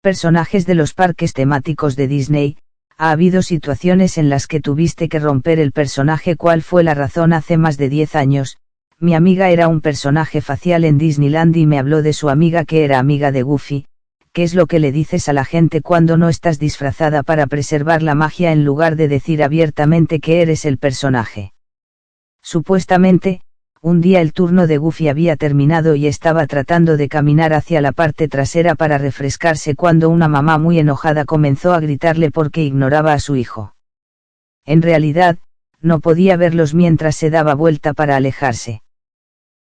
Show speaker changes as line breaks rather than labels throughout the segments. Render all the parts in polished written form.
Personajes de los parques temáticos de Disney. Ha habido situaciones en las que tuviste que romper el personaje. ¿Cuál fue la razón? Hace más de 10 años, mi amiga era un personaje facial en Disneyland y me habló de su amiga que era amiga de Goofy. ¿Qué es lo que le dices a la gente cuando no estás disfrazada para preservar la magia en lugar de decir abiertamente que eres el personaje? Supuestamente, un día el turno de Goofy había terminado y estaba tratando de caminar hacia la parte trasera para refrescarse cuando una mamá muy enojada comenzó a gritarle porque ignoraba a su hijo. En realidad, no podía verlos mientras se daba vuelta para alejarse.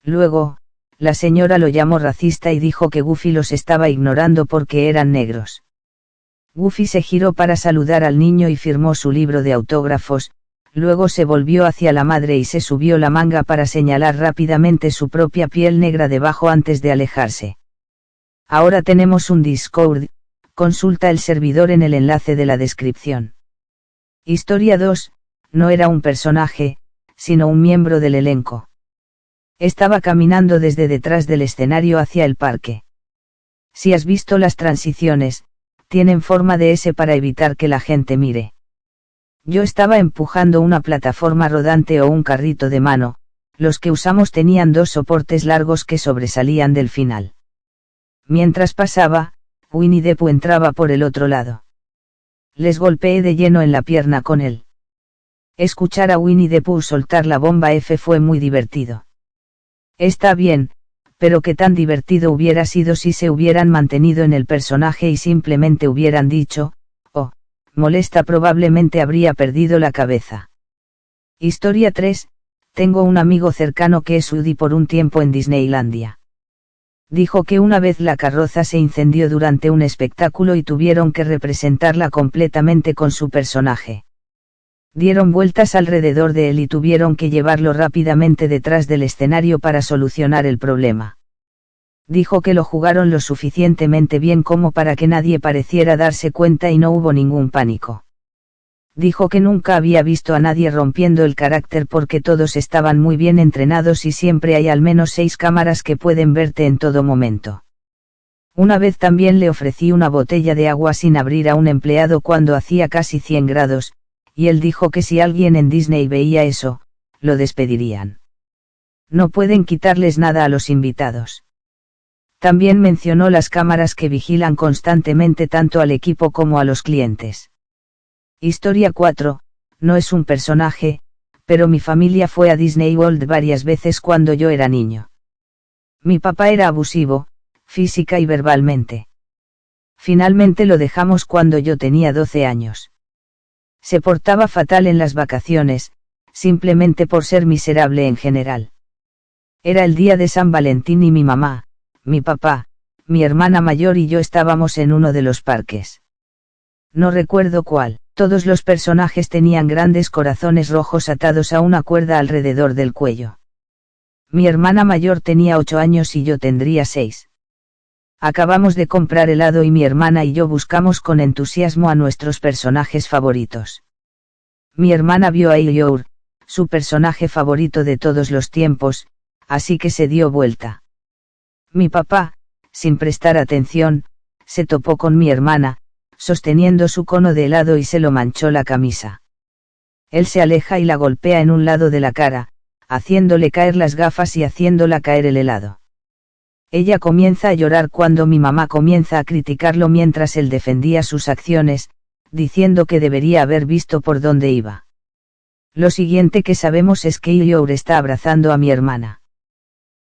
Luego, la señora lo llamó racista y dijo que Goofy los estaba ignorando porque eran negros. Goofy se giró para saludar al niño y firmó su libro de autógrafos. Luego se volvió hacia la madre y se subió la manga para señalar rápidamente su propia piel negra debajo antes de alejarse. Ahora tenemos un Discord, consulta el servidor en el enlace de la descripción. Historia 2, no era un personaje, sino un miembro del elenco. Estaba caminando desde detrás del escenario hacia el parque. Si has visto las transiciones, tienen forma de S para evitar que la gente mire. Yo estaba empujando una plataforma rodante o un carrito de mano, los que usamos tenían 2 soportes largos que sobresalían del final. Mientras pasaba, Winnie the Pooh entraba por el otro lado. Les golpeé de lleno en la pierna con él. Escuchar a Winnie the Pooh soltar la bomba F fue muy divertido. Está bien, pero qué tan divertido hubiera sido si se hubieran mantenido en el personaje y simplemente hubieran dicho, molesta. Probablemente habría perdido la cabeza. Historia 3, tengo un amigo cercano que es Woody por un tiempo en Disneylandia. Dijo que una vez la carroza se incendió durante un espectáculo y tuvieron que representarla completamente con su personaje. Dieron vueltas alrededor de él y tuvieron que llevarlo rápidamente detrás del escenario para solucionar el problema. Dijo que lo jugaron lo suficientemente bien como para que nadie pareciera darse cuenta y no hubo ningún pánico. Dijo que nunca había visto a nadie rompiendo el carácter porque todos estaban muy bien entrenados y siempre hay al menos 6 cámaras que pueden verte en todo momento. Una vez también le ofrecí una botella de agua sin abrir a un empleado cuando hacía casi 100 grados, y él dijo que si alguien en Disney veía eso, lo despedirían. No pueden quitarles nada a los invitados. También mencionó las cámaras que vigilan constantemente tanto al equipo como a los clientes. Historia 4, no es un personaje, pero mi familia fue a Disney World varias veces cuando yo era niño. Mi papá era abusivo, física y verbalmente. Finalmente lo dejamos cuando yo tenía 12 años. Se portaba fatal en las vacaciones, simplemente por ser miserable en general. Era el día de San Valentín y mi mamá, mi papá, mi hermana mayor y yo estábamos en uno de los parques. No recuerdo cuál. Todos los personajes tenían grandes corazones rojos atados a una cuerda alrededor del cuello. Mi hermana mayor tenía 8 años y yo tendría 6. Acabamos de comprar helado y mi hermana y yo buscamos con entusiasmo a nuestros personajes favoritos. Mi hermana vio a Eeyore, su personaje favorito de todos los tiempos, así que se dio vuelta. Mi papá, sin prestar atención, se topó con mi hermana, sosteniendo su cono de helado y se lo manchó la camisa. Él se aleja y la golpea en un lado de la cara, haciéndole caer las gafas y haciéndola caer el helado. Ella comienza a llorar cuando mi mamá comienza a criticarlo mientras él defendía sus acciones, diciendo que debería haber visto por dónde iba. Lo siguiente que sabemos es que Eeyore está abrazando a mi hermana.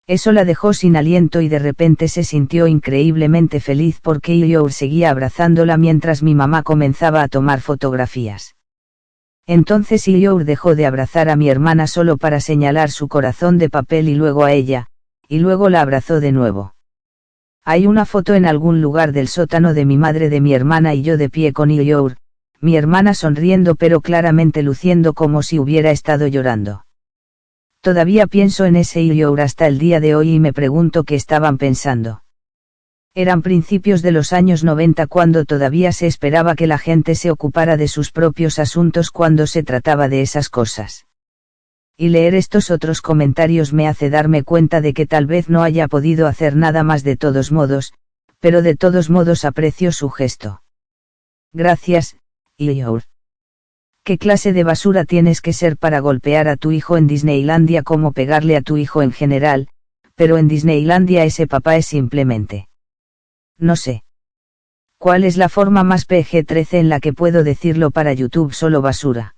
Eso la dejó sin aliento y de repente se sintió increíblemente feliz porque Eeyore seguía abrazándola mientras mi mamá comenzaba a tomar fotografías. Entonces Eeyore dejó de abrazar a mi hermana solo para señalar su corazón de papel y luego a ella, y luego la abrazó de nuevo. Hay una foto en algún lugar del sótano de mi madre de mi hermana y yo de pie con Eeyore, mi hermana sonriendo pero claramente luciendo como si hubiera estado llorando. Todavía pienso en ese Eeyore hasta el día de hoy y me pregunto qué estaban pensando. Eran principios de los años 90 cuando todavía se esperaba que la gente se ocupara de sus propios asuntos cuando se trataba de esas cosas. Y leer estos otros comentarios me hace darme cuenta de que tal vez no haya podido hacer nada más de todos modos, Pero de todos modos aprecio su gesto. Gracias, Eeyore. ¿Qué clase de basura tienes que ser para golpear a tu hijo en Disneylandia como pegarle a tu hijo en general, pero en Disneylandia ese papá es simplemente... No sé. ¿Cuál es la forma más PG-13 en la que puedo decirlo para YouTube? Solo basura.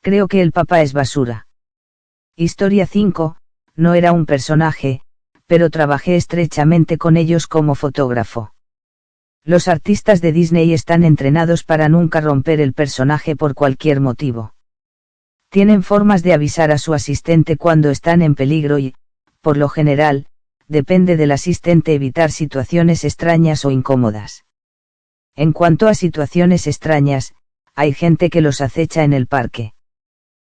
Creo que el papá es basura. Historia 5, no era un personaje, pero trabajé estrechamente con ellos como fotógrafo. Los artistas de Disney están entrenados para nunca romper el personaje por cualquier motivo. Tienen formas de avisar a su asistente cuando están en peligro y, por lo general, depende del asistente evitar situaciones extrañas o incómodas. En cuanto a situaciones extrañas, hay gente que los acecha en el parque.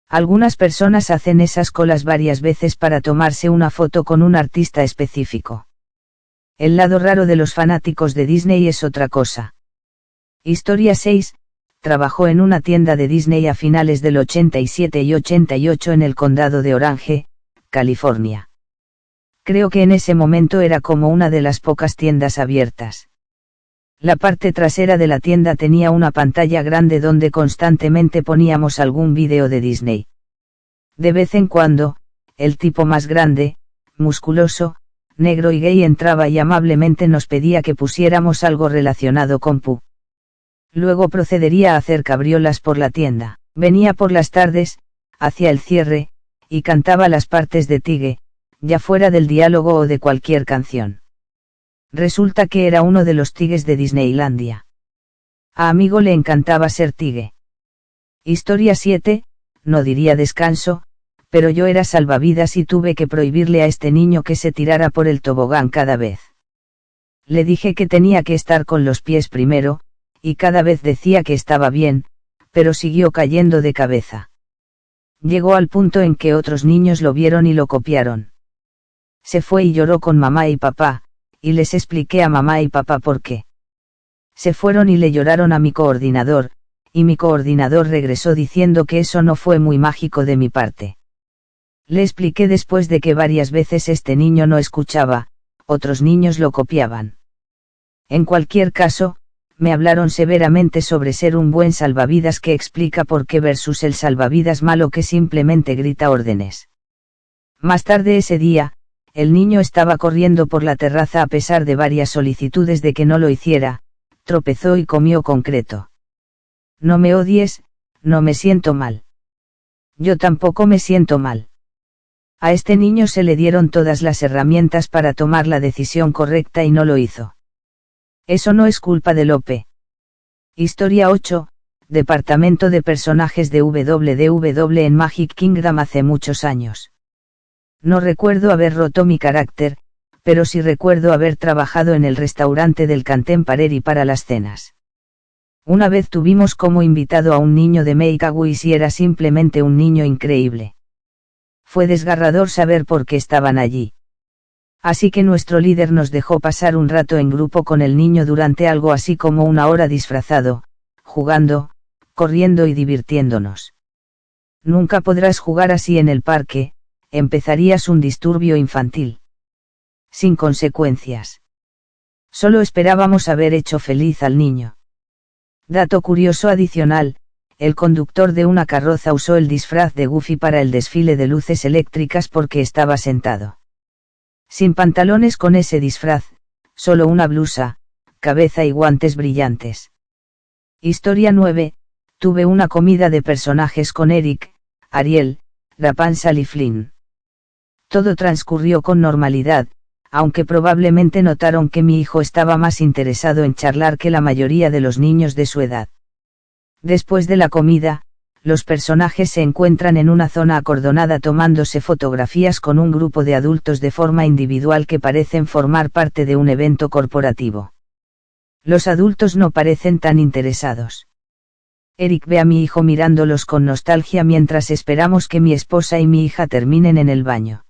Algunas personas hacen esas colas varias veces para tomarse una foto con un artista específico. El lado raro de los fanáticos de Disney es otra cosa. Historia 6, trabajó en una tienda de Disney a finales del 87 y 88 en el condado de Orange, California. Creo que en ese momento era como una de las pocas tiendas abiertas. La parte trasera de la tienda tenía una pantalla grande donde constantemente poníamos algún vídeo de Disney. De vez en cuando, el tipo más grande, musculoso, negro y gay entraba y amablemente nos pedía que pusiéramos algo relacionado con Pooh. Luego procedería a hacer cabriolas por la tienda. Venía por las tardes, hacia el cierre, y cantaba las partes de Tige, ya fuera del diálogo o de cualquier canción. Resulta que era uno de los Tiges de Disneylandia. A amigo le encantaba ser Tige. Historia 7, no diría descanso, pero yo era salvavidas y tuve que prohibirle a este niño que se tirara por el tobogán cada vez. Le dije que tenía que estar con los pies primero, y cada vez decía que estaba bien, pero siguió cayendo de cabeza. Llegó al punto en que otros niños lo vieron y lo copiaron. Se fue y lloró con mamá y papá, y les expliqué a mamá y papá por qué. Se fueron y le lloraron a mi coordinador, y mi coordinador regresó diciendo que eso no fue muy mágico de mi parte. Le expliqué después de que varias veces este niño no escuchaba, otros niños lo copiaban. En cualquier caso, me hablaron severamente sobre ser un buen salvavidas que explica por qué versus el salvavidas malo que simplemente grita órdenes. Más tarde ese día, el niño estaba corriendo por la terraza a pesar de varias solicitudes de que no lo hiciera, tropezó y comió concreto. No me odies, no me siento mal. Yo tampoco me siento mal. A este niño se le dieron todas las herramientas para tomar la decisión correcta y no lo hizo. Eso no es culpa de Lope. Historia 8, Departamento de Personajes de WDW en Magic Kingdom hace muchos años. No recuerdo haber roto mi carácter, pero sí recuerdo haber trabajado en el restaurante del Contemporary para las cenas. Una vez tuvimos como invitado a un niño de Make-A-Wish y era simplemente un niño increíble. Fue desgarrador saber por qué estaban allí. Así que nuestro líder nos dejó pasar un rato en grupo con el niño durante algo así como una hora disfrazado, jugando, corriendo y divirtiéndonos. Nunca podrás jugar así en el parque, empezarías un disturbio infantil. Sin consecuencias. Solo esperábamos haber hecho feliz al niño. Dato curioso adicional, el conductor de una carroza usó el disfraz de Goofy para el desfile de luces eléctricas porque estaba sentado. Sin pantalones con ese disfraz, solo una blusa, cabeza y guantes brillantes. Historia 9, tuve una comida de personajes con Eric, Ariel, Rapunzel y Flynn. Todo transcurrió con normalidad, aunque probablemente notaron que mi hijo estaba más interesado en charlar que la mayoría de los niños de su edad. Después de la comida, los personajes se encuentran en una zona acordonada tomándose fotografías con un grupo de adultos de forma individual que parecen formar parte de un evento corporativo. Los adultos no parecen tan interesados. Eric ve a mi hijo mirándolos con nostalgia mientras esperamos que mi esposa y mi hija terminen en el baño.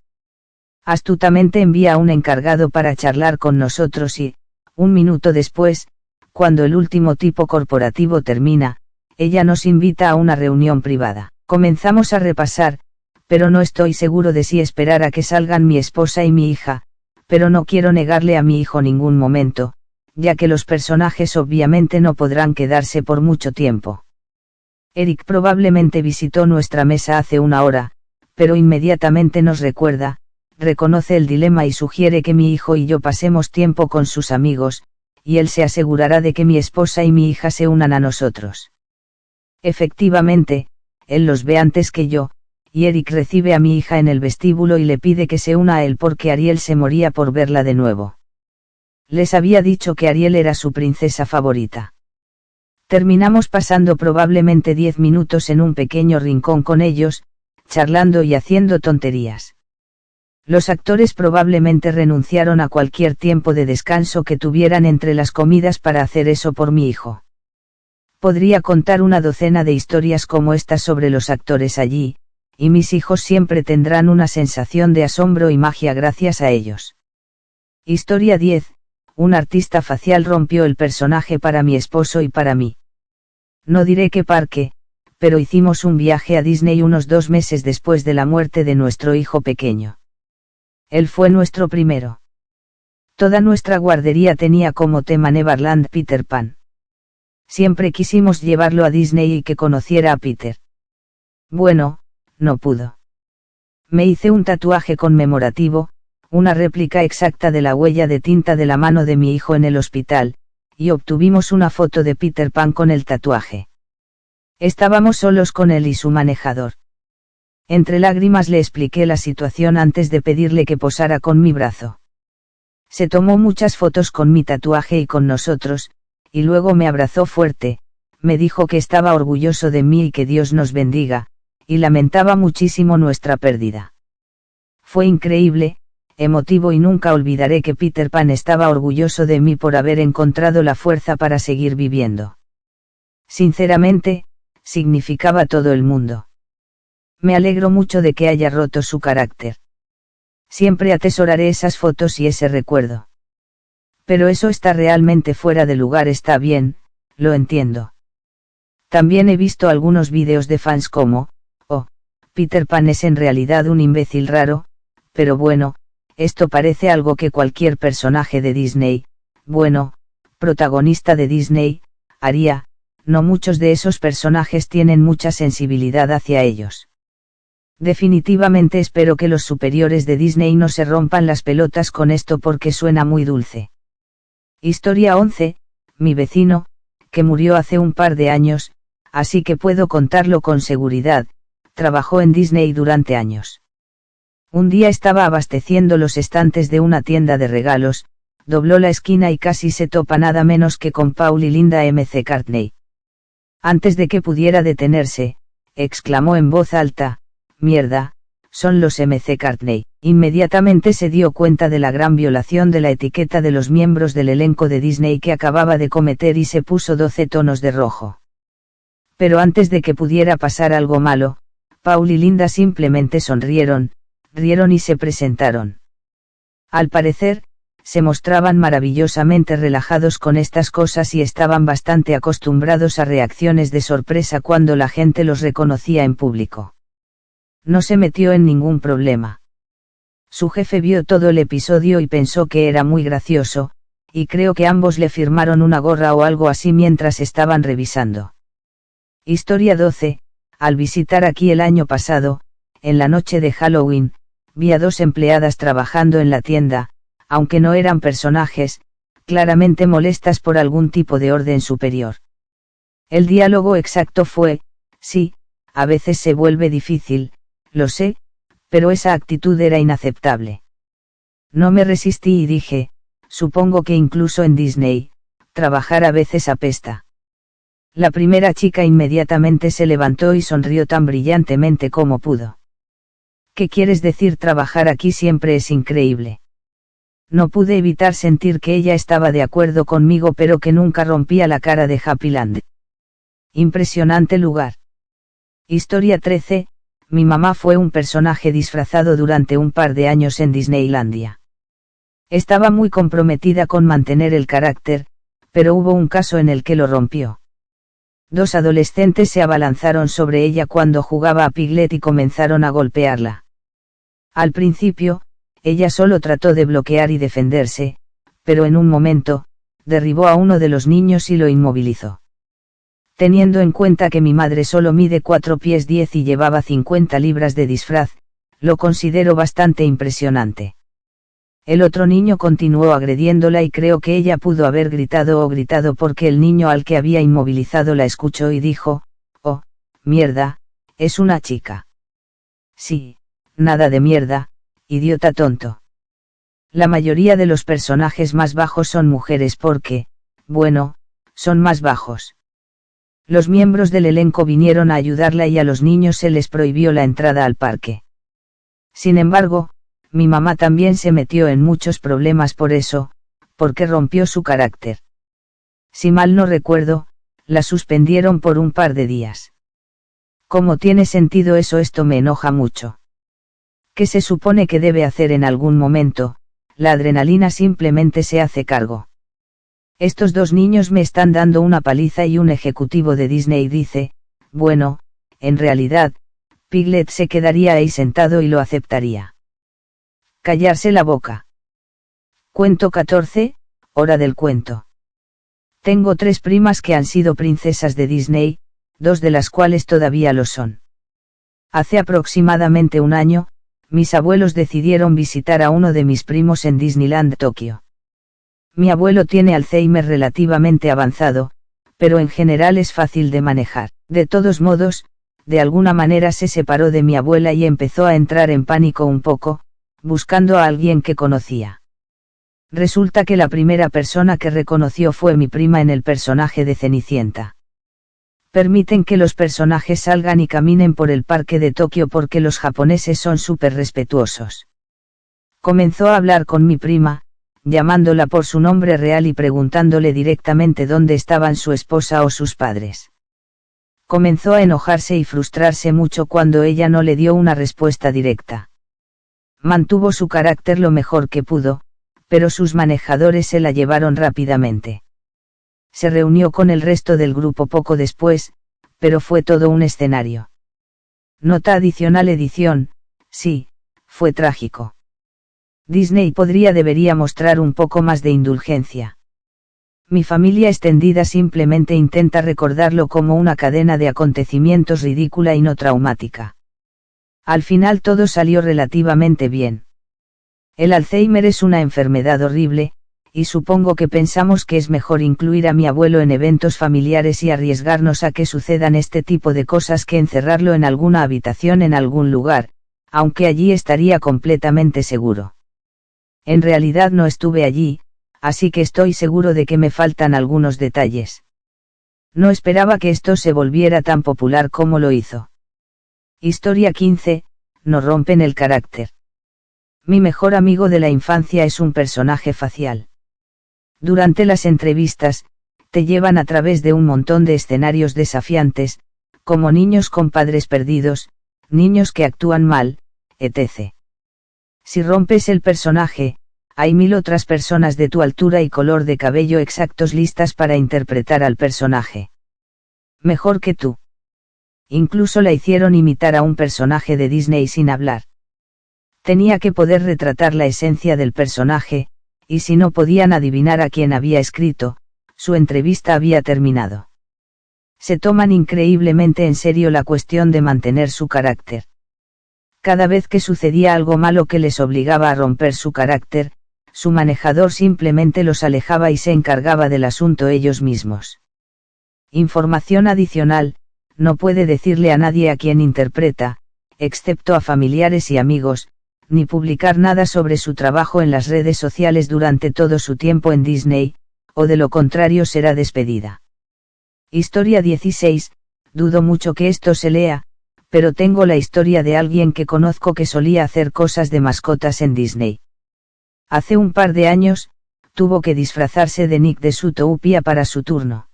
Astutamente envía a un encargado para charlar con nosotros y, un minuto después, cuando el último tipo corporativo termina, ella nos invita a una reunión privada. Comenzamos a repasar, pero no estoy seguro de si esperar a que salgan mi esposa y mi hija, pero no quiero negarle a mi hijo ningún momento, ya que los personajes obviamente no podrán quedarse por mucho tiempo. Eric probablemente visitó nuestra mesa hace una hora, pero inmediatamente nos recuerda, reconoce el dilema y sugiere que mi hijo y yo pasemos tiempo con sus amigos, y él se asegurará de que mi esposa y mi hija se unan a nosotros. Efectivamente, él los ve antes que yo, y Eric recibe a mi hija en el vestíbulo y le pide que se una a él porque Ariel se moría por verla de nuevo. Les había dicho que Ariel era su princesa favorita. Terminamos pasando probablemente 10 minutos en un pequeño rincón con ellos, charlando y haciendo tonterías. Los actores probablemente renunciaron a cualquier tiempo de descanso que tuvieran entre las comidas para hacer eso por mi hijo. Podría contar una docena de historias como esta sobre los actores allí, y mis hijos siempre tendrán una sensación de asombro y magia gracias a ellos. Historia 10. Un artista facial rompió el personaje para mi esposo y para mí. No diré qué parque, pero hicimos un viaje a Disney unos 2 meses después de la muerte de nuestro hijo pequeño. Él fue nuestro primero. Toda nuestra guardería tenía como tema Neverland Peter Pan. Siempre quisimos llevarlo a Disney y que conociera a Peter. Bueno, no pudo. Me hice un tatuaje conmemorativo, una réplica exacta de la huella de tinta de la mano de mi hijo en el hospital, y obtuvimos una foto de Peter Pan con el tatuaje. Estábamos solos con él y su manejador. Entre lágrimas le expliqué la situación antes de pedirle que posara con mi brazo. Se tomó muchas fotos con mi tatuaje y con nosotros, y luego me abrazó fuerte, me dijo que estaba orgulloso de mí y que Dios nos bendiga, y lamentaba muchísimo nuestra pérdida. Fue increíble, emotivo y nunca olvidaré que Peter Pan estaba orgulloso de mí por haber encontrado la fuerza para seguir viviendo. Sinceramente, significaba todo el mundo. Me alegro mucho de que haya roto su carácter. Siempre atesoraré esas fotos y ese recuerdo. Pero eso está realmente fuera de lugar, está bien, lo entiendo. También he visto algunos vídeos de fans como, oh, Peter Pan es en realidad un imbécil raro, pero bueno, esto parece algo que cualquier personaje de Disney, bueno, protagonista de Disney, haría, no muchos de esos personajes tienen mucha sensibilidad hacia ellos. Definitivamente espero que los superiores de Disney no se rompan las pelotas con esto porque suena muy dulce. Historia 11, mi vecino, que murió hace un par de años, así que puedo contarlo con seguridad, trabajó en Disney durante años. Un día estaba abasteciendo los estantes de una tienda de regalos, dobló la esquina y casi se topa nada menos que con Paul y Linda McCartney. Antes de que pudiera detenerse, exclamó en voz alta, «Mierda, son los McCartney». Inmediatamente se dio cuenta de la gran violación de la etiqueta de los miembros del elenco de Disney que acababa de cometer y se puso 12 tonos de rojo. Pero antes de que pudiera pasar algo malo, Paul y Linda simplemente sonrieron, rieron y se presentaron. Al parecer, se mostraban maravillosamente relajados con estas cosas y estaban bastante acostumbrados a reacciones de sorpresa cuando la gente los reconocía en público. No se metió en ningún problema. Su jefe vio todo el episodio y pensó que era muy gracioso, y creo que ambos le firmaron una gorra o algo así mientras estaban revisando. Historia 12, al visitar aquí el año pasado, en la noche de Halloween, vi a 2 empleadas trabajando en la tienda, aunque no eran personajes, claramente molestas por algún tipo de orden superior. El diálogo exacto fue, sí, a veces se vuelve difícil, lo sé, pero esa actitud era inaceptable. No me resistí y dije, supongo que incluso en Disney, trabajar a veces apesta. La primera chica inmediatamente se levantó y sonrió tan brillantemente como pudo. ¿Qué quieres decir? Trabajar aquí siempre es increíble. No pude evitar sentir que ella estaba de acuerdo conmigo pero que nunca rompía la cara de Happyland. Impresionante lugar. Historia 13, mi mamá fue un personaje disfrazado durante un par de años en Disneylandia. Estaba muy comprometida con mantener el carácter, pero hubo un caso en el que lo rompió. 2 adolescentes se abalanzaron sobre ella cuando jugaba a Piglet y comenzaron a golpearla. Al principio, Ella solo trató de bloquear y defenderse, pero en un momento, derribó a uno de los niños y lo inmovilizó. Teniendo en cuenta que mi madre solo mide 4 pies 10 y llevaba 50 libras de disfraz, lo considero bastante impresionante. El otro niño continuó agrediéndola y creo que ella pudo haber gritado porque el niño al que había inmovilizado la escuchó y dijo, «Oh, mierda, es una chica». Sí, nada de mierda, idiota tonto. La mayoría de los personajes más bajos son mujeres porque, bueno, son más bajos. Los miembros del elenco vinieron a ayudarla y a los niños se les prohibió la entrada al parque. Sin embargo, mi mamá también se metió en muchos problemas por eso, porque rompió su carácter. Si mal no recuerdo, la suspendieron por un par de días. ¿Cómo tiene sentido eso? Esto me enoja mucho. ¿Qué se supone que debe hacer en algún momento? La adrenalina simplemente se hace cargo. Estos dos niños me están dando una paliza y un ejecutivo de Disney dice, bueno, en realidad, Piglet se quedaría ahí sentado y lo aceptaría. Callarse la boca. Cuento 14, hora del cuento. Tengo 3 primas que han sido princesas de Disney, 2 de las cuales todavía lo son. Hace aproximadamente un año, mis abuelos decidieron visitar a uno de mis primos en Disneyland Tokio. Mi abuelo tiene Alzheimer relativamente avanzado, pero en general es fácil de manejar. De todos modos, de alguna manera se separó de mi abuela y empezó a entrar en pánico un poco, buscando a alguien que conocía. Resulta que la primera persona que reconoció fue mi prima en el personaje de Cenicienta. Permiten que los personajes salgan y caminen por el parque de Tokio porque los japoneses son súper respetuosos. Comenzó a hablar con mi prima, llamándola por su nombre real y preguntándole directamente dónde estaban su esposa o sus padres. Comenzó a enojarse y frustrarse mucho cuando ella no le dio una respuesta directa. Mantuvo su carácter lo mejor que pudo, pero sus manejadores se la llevaron rápidamente. Se reunió con el resto del grupo poco después, pero fue todo un escenario. Nota adicional edición, sí, fue trágico. Disney debería mostrar un poco más de indulgencia. Mi familia extendida simplemente intenta recordarlo como una cadena de acontecimientos ridícula y no traumática. Al final todo salió relativamente bien. El Alzheimer es una enfermedad horrible, y supongo que pensamos que es mejor incluir a mi abuelo en eventos familiares y arriesgarnos a que sucedan este tipo de cosas que encerrarlo en alguna habitación en algún lugar, aunque allí estaría completamente seguro. En realidad no estuve allí, así que estoy seguro de que me faltan algunos detalles. No esperaba que esto se volviera tan popular como lo hizo. Historia 15, nos rompen el carácter. Mi mejor amigo de la infancia es un personaje facial. Durante las entrevistas, te llevan a través de un montón de escenarios desafiantes, como niños con padres perdidos, niños que actúan mal, etc. Si rompes el personaje, hay 1000 otras personas de tu altura y color de cabello exactos listas para interpretar al personaje. Mejor que tú. Incluso la hicieron imitar a un personaje de Disney sin hablar. Tenía que poder retratar la esencia del personaje, y si no podían adivinar a quién había escrito, su entrevista había terminado. Se toman increíblemente en serio la cuestión de mantener su carácter. Cada vez que sucedía algo malo que les obligaba a romper su carácter, su manejador simplemente los alejaba y se encargaba del asunto ellos mismos. Información adicional, no puede decirle a nadie a quién interpreta, excepto a familiares y amigos, ni publicar nada sobre su trabajo en las redes sociales durante todo su tiempo en Disney, o de lo contrario será despedida. Historia 16, dudo mucho que esto se lea, pero tengo la historia de alguien que conozco que solía hacer cosas de mascotas en Disney. Hace un par de años, tuvo que disfrazarse de Nick de Zootopia para su turno.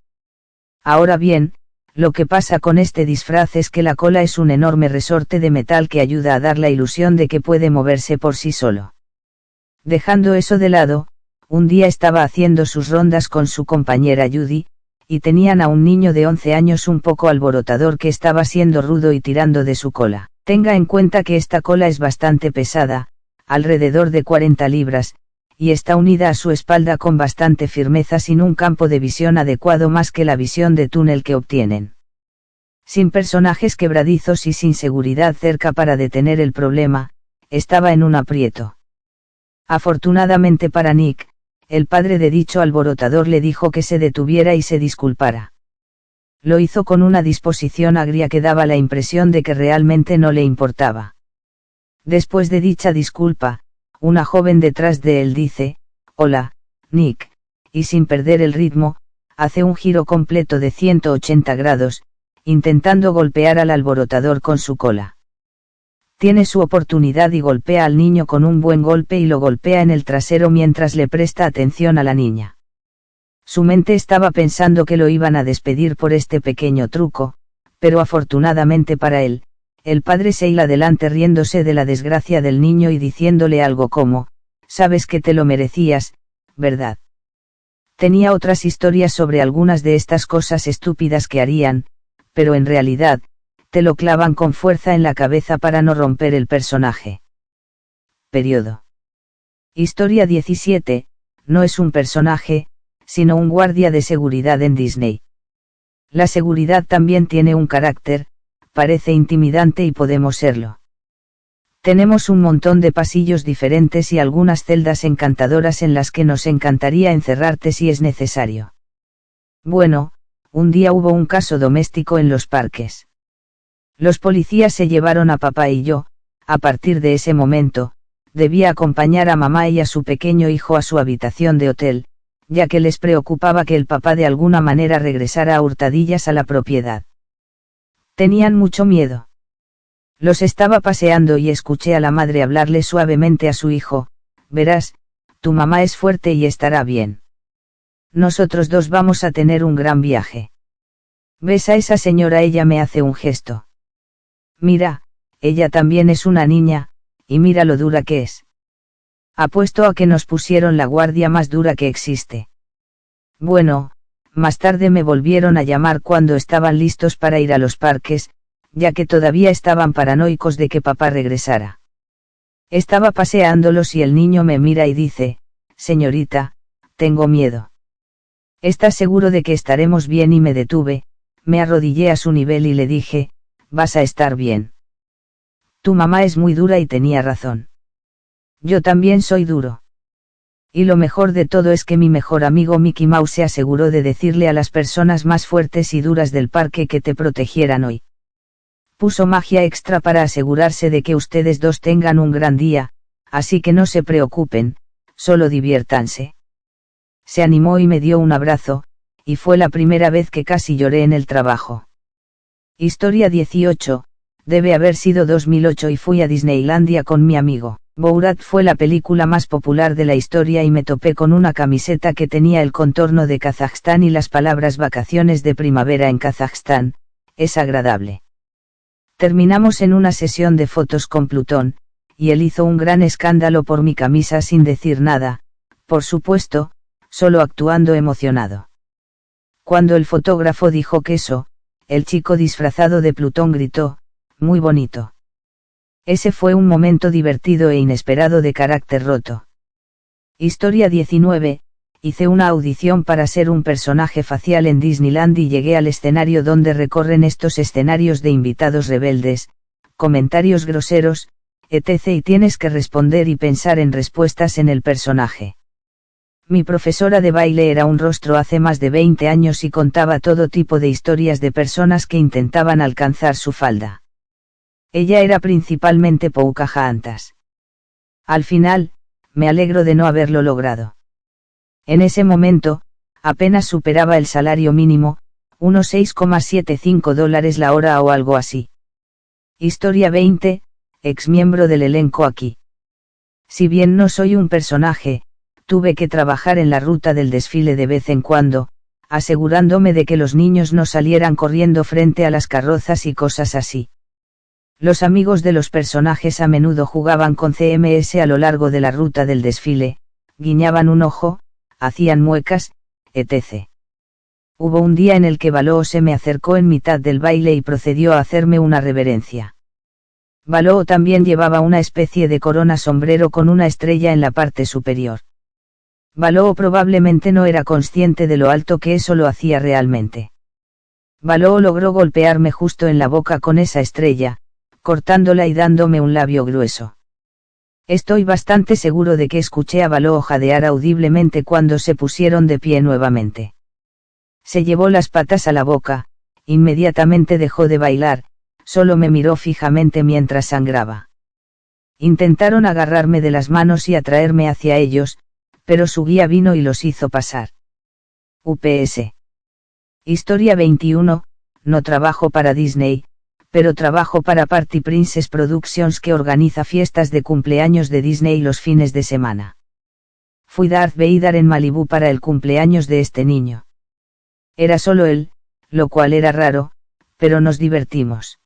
Ahora bien, lo que pasa con este disfraz es que la cola es un enorme resorte de metal que ayuda a dar la ilusión de que puede moverse por sí solo. Dejando eso de lado, un día estaba haciendo sus rondas con su compañera Judy, y tenían a un niño de 11 años un poco alborotador que estaba siendo rudo y tirando de su cola. Tenga en cuenta que esta cola es bastante pesada, alrededor de 40 libras, y está unida a su espalda con bastante firmeza sin un campo de visión adecuado más que la visión de túnel que obtienen. Sin personajes quebradizos y sin seguridad cerca para detener el problema, estaba en un aprieto. Afortunadamente para Nick, el padre de dicho alborotador le dijo que se detuviera y se disculpara. Lo hizo con una disposición agria que daba la impresión de que realmente no le importaba. Después de dicha disculpa, una joven detrás de él dice, «Hola, Nick», y sin perder el ritmo, hace un giro completo de 180 grados, intentando golpear al alborotador con su cola. Tiene su oportunidad y golpea al niño con un buen golpe y lo golpea en el trasero mientras le presta atención a la niña. Su mente estaba pensando que lo iban a despedir por este pequeño truco, pero afortunadamente para él, el padre se iba adelante riéndose de la desgracia del niño y diciéndole algo como, «Sabes que te lo merecías, ¿verdad?». Tenía otras historias sobre algunas de estas cosas estúpidas que harían, pero en realidad, te lo clavan con fuerza en la cabeza para no romper el personaje. Periodo. Historia 17, no es un personaje, sino un guardia de seguridad en Disney. La seguridad también tiene un carácter, parece intimidante y podemos serlo. Tenemos un montón de pasillos diferentes y algunas celdas encantadoras en las que nos encantaría encerrarte si es necesario. Bueno, un día hubo un caso doméstico en los parques. Los policías se llevaron a papá y yo, a partir de ese momento, debía acompañar a mamá y a su pequeño hijo a su habitación de hotel, ya que les preocupaba que el papá de alguna manera regresara a hurtadillas a la propiedad. Tenían mucho miedo. Los estaba paseando y escuché a la madre hablarle suavemente a su hijo, «Verás, tu mamá es fuerte y estará bien. Nosotros dos vamos a tener un gran viaje. ¿Ves a esa señora? Ella me hace un gesto. Mira, ella también es una niña, y mira lo dura que es. Apuesto a que nos pusieron la guardia más dura que existe». Bueno, más tarde me volvieron a llamar cuando estaban listos para ir a los parques, ya que todavía estaban paranoicos de que papá regresara. Estaba paseándolos y el niño me mira y dice, «Señorita, tengo miedo». «¿Estás seguro de que estaremos bien?» Y me detuve, me arrodillé a su nivel y le dije, «Vas a estar bien. Tu mamá es muy dura y tenía razón. Yo también soy duro. Y lo mejor de todo es que mi mejor amigo Mickey Mouse se aseguró de decirle a las personas más fuertes y duras del parque que te protegieran hoy. Puso magia extra para asegurarse de que ustedes dos tengan un gran día, así que no se preocupen, solo diviértanse». Se animó y me dio un abrazo, y fue la primera vez que casi lloré en el trabajo. Historia 18, debe haber sido 2008 y fui a Disneylandia con mi amigo. Borat fue la película más popular de la historia y me topé con una camiseta que tenía el contorno de Kazajstán y las palabras vacaciones de primavera en Kazajstán, es agradable. Terminamos en una sesión de fotos con Plutón, y él hizo un gran escándalo por mi camisa sin decir nada, por supuesto, solo actuando emocionado. Cuando el fotógrafo dijo queso, el chico disfrazado de Plutón gritó, «Muy bonito». Ese fue un momento divertido e inesperado de carácter roto. Historia 19, hice una audición para ser un personaje facial en Disneyland y llegué al escenario donde recorren estos escenarios de invitados rebeldes, comentarios groseros, etc. y tienes que responder y pensar en respuestas en el personaje. Mi profesora de baile era un rostro hace más de 20 años y contaba todo tipo de historias de personas que intentaban alcanzar su falda. Ella era principalmente Pocahontas. Al final, me alegro de no haberlo logrado. En ese momento, apenas superaba el salario mínimo, unos $6,75 la hora o algo así. Historia 20, ex miembro del elenco aquí. Si bien no soy un personaje, tuve que trabajar en la ruta del desfile de vez en cuando, asegurándome de que los niños no salieran corriendo frente a las carrozas y cosas así. Los amigos de los personajes a menudo jugaban con CMS a lo largo de la ruta del desfile, guiñaban un ojo, hacían muecas, etc. Hubo un día en el que Baloo se me acercó en mitad del baile y procedió a hacerme una reverencia. Baloo también llevaba una especie de corona sombrero con una estrella en la parte superior. Baloo probablemente no era consciente de lo alto que eso lo hacía realmente. Baloo logró golpearme justo en la boca con esa estrella, cortándola y dándome un labio grueso. Estoy bastante seguro de que escuché a Baloo jadear audiblemente cuando se pusieron de pie nuevamente. Se llevó las patas a la boca, inmediatamente dejó de bailar, solo me miró fijamente mientras sangraba. Intentaron agarrarme de las manos y atraerme hacia ellos, pero su guía vino y los hizo pasar. UPS. Historia 21, no trabajo para Disney, pero trabajo para Party Princess Productions, que organiza fiestas de cumpleaños de Disney los fines de semana. Fui Darth Vader en Malibú para el cumpleaños de este niño. Era solo él, lo cual era raro, pero nos divertimos.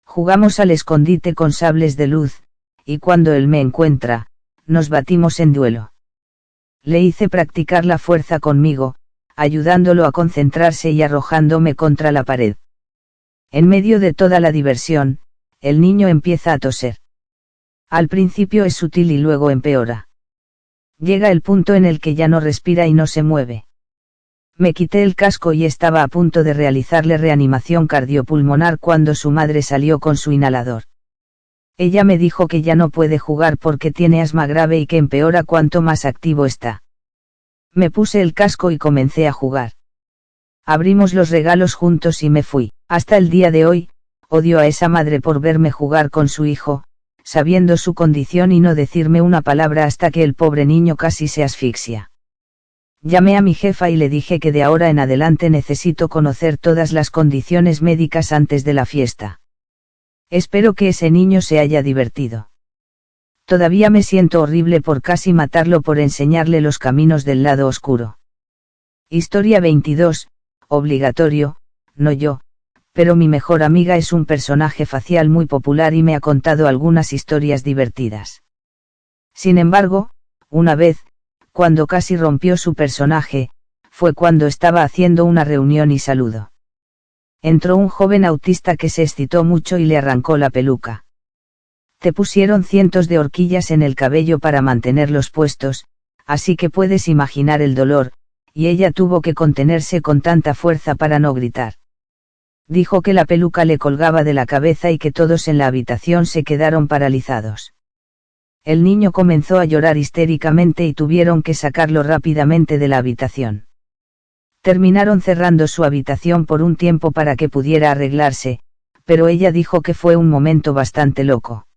Jugamos al escondite con sables de luz, y cuando él me encuentra, nos batimos en duelo. Le hice practicar la fuerza conmigo, ayudándolo a concentrarse y arrojándome contra la pared. En medio de toda la diversión, el niño empieza a toser. Al principio es sutil y luego empeora. Llega el punto en el que ya no respira y no se mueve. Me quité el casco y estaba a punto de realizarle reanimación cardiopulmonar cuando su madre salió con su inhalador. Ella me dijo que ya no puede jugar porque tiene asma grave y que empeora cuanto más activo está. Me puse el casco y comencé a jugar. Abrimos los regalos juntos y me fui. Hasta el día de hoy, odio a esa madre por verme jugar con su hijo, sabiendo su condición y no decirme una palabra hasta que el pobre niño casi se asfixia. Llamé a mi jefa y le dije que de ahora en adelante necesito conocer todas las condiciones médicas antes de la fiesta. Espero que ese niño se haya divertido. Todavía me siento horrible por casi matarlo por enseñarle los caminos del lado oscuro. Historia 22, obligatorio, no yo, pero mi mejor amiga es un personaje facial muy popular y me ha contado algunas historias divertidas. Sin embargo, una vez, cuando casi rompió su personaje, fue cuando estaba haciendo una reunión y saludo. Entró un joven autista que se excitó mucho y le arrancó la peluca. Te pusieron cientos de horquillas en el cabello para mantenerlos puestos, así que puedes imaginar el dolor, y ella tuvo que contenerse con tanta fuerza para no gritar. Dijo que la peluca le colgaba de la cabeza y que todos en la habitación se quedaron paralizados. El niño comenzó a llorar histéricamente y tuvieron que sacarlo rápidamente de la habitación. Terminaron cerrando su habitación por un tiempo para que pudiera arreglarse, pero ella dijo que fue un momento bastante loco.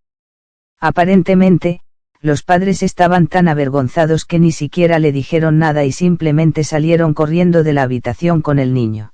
Aparentemente, los padres estaban tan avergonzados que ni siquiera le dijeron nada y simplemente salieron corriendo de la habitación con el niño.